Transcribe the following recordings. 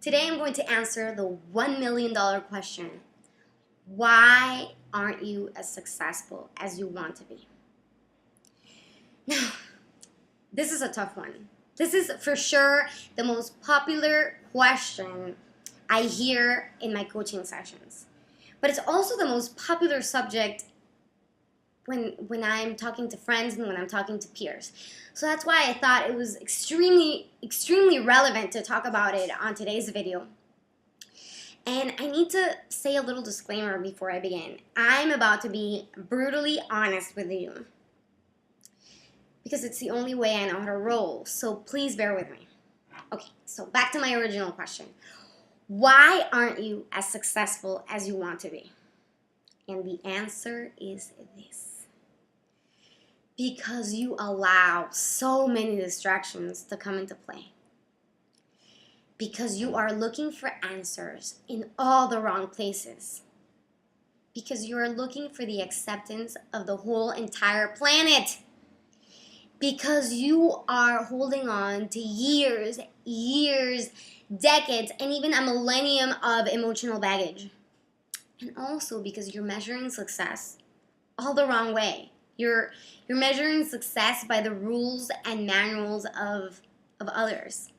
Today I'm going to answer the $1 million question. Why aren't you as successful as you want to be? Now, this is a tough one. This is for sure the most popular question I hear in my coaching sessions. But it's also the most popular subject when I'm talking to friends and when I'm talking to peers. So that's why I thought it was extremely relevant to talk about it on today's video. And I need to say a little disclaimer before I begin. I'm about to be brutally honest with you because it's the only way I know how to roll. So please bear with me. Okay, so back to my original question. Why aren't you as successful as you want to be? And the answer is this. Because you allow so many distractions to come into play. Because you are looking for answers in all the wrong places. Because you are looking for the acceptance of the whole entire planet. Because you are holding on to years, decades, and even a millennium of emotional baggage. And also because you're measuring success all the wrong way. You're measuring success by the rules and manuals of others.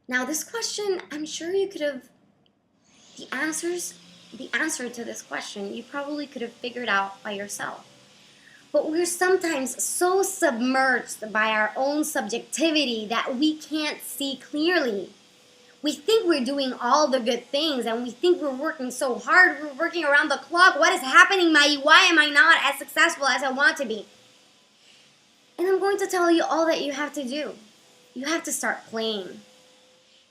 Now this question, I'm sure you could have, the answer to this question, you probably could have figured out by yourself. But we're sometimes so submerged by our own subjectivity that we can't see clearly. We think we're doing all the good things and we think we're working so hard, we're working around the clock. What is happening, Mayi? Why am I not as successful as I want to be? And I'm going to tell you all that you have to do. You have to start playing.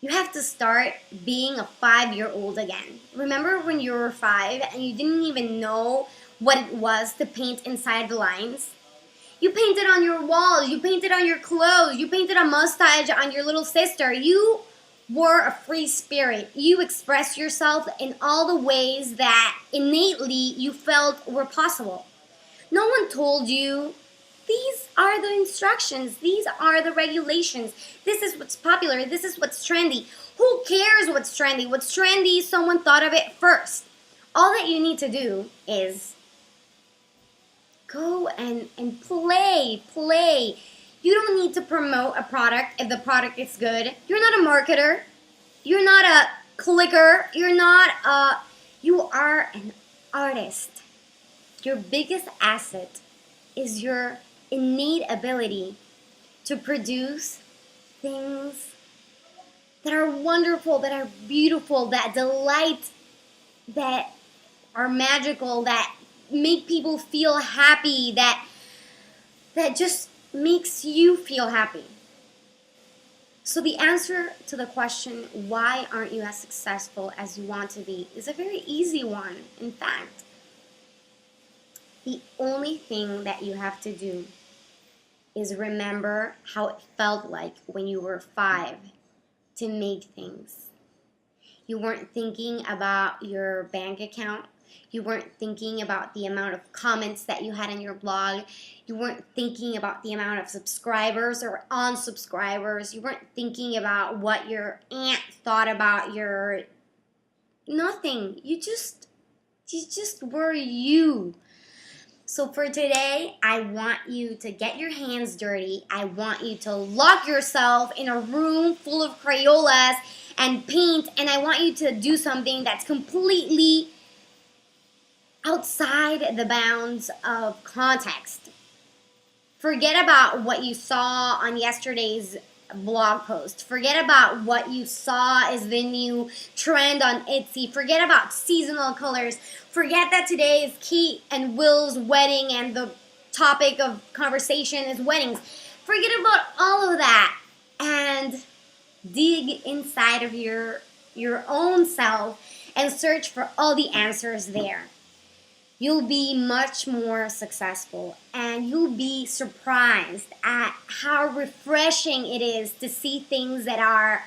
You have to start being a 5-year-old again. Remember when you were 5 and you didn't even know what it was to paint inside the lines? You painted on your walls, you painted on your clothes, you painted a mustache on your little sister. You were a free spirit. You expressed yourself in all the ways that innately you felt were possible. No one told you, these are the instructions, these are the regulations, this is what's popular, this is what's trendy. Who cares what's trendy? What's trendy, someone thought of it first. All that you need to do is go and play. You don't need to promote a product if the product is good. You're not a marketer. You're not a clicker. You are an artist. Your biggest asset is your innate ability to produce things that are wonderful, that are beautiful, that delight, that are magical, that make people feel happy, that just makes you feel happy. So the answer to the question, why aren't you as successful as you want to be, is a very easy one. In fact, the only thing that you have to do is remember how it felt like when you were 5 to make things. You weren't thinking about your bank account. You weren't thinking about the amount of comments that you had in your blog. You weren't thinking about the amount of subscribers or unsubscribers. You weren't thinking about what your aunt thought about your... Nothing. You just were you. So for today, I want you to get your hands dirty. I want you to lock yourself in a room full of Crayolas and paint, and I want you to do something that's completely outside the bounds of context. Forget about what you saw on yesterday's blog post. Forget about what you saw as the new trend on Etsy. Forget about seasonal colors. Forget that today is Kate and Will's wedding and the topic of conversation is weddings. Forget about all of that and dig inside of your own self and search for all the answers there. You'll be much more successful and you'll be surprised at how refreshing it is to see things that are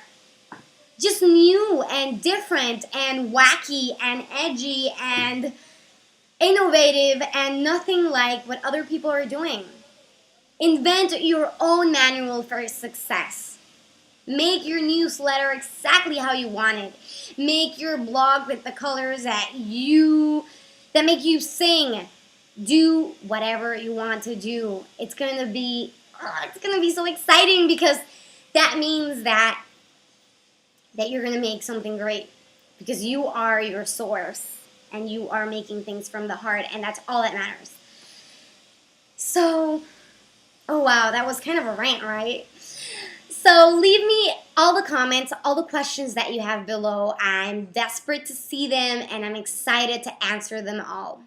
just new and different and wacky and edgy and innovative and nothing like what other people are doing. Invent your own manual for success. Make your newsletter exactly how you want it. Make your blog with the colors that make you sing. Do whatever you want to do. It's gonna be so exciting because that means that you're gonna make something great because you are your source and you are making things from the heart, and that's all that matters. So, oh wow, that was kind of a rant, right? So leave me all the comments, all the questions that you have below. I'm desperate to see them, and I'm excited to answer them all.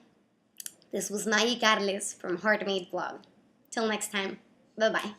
This was Mayi from Heartmade Blog. Till next time, bye-bye.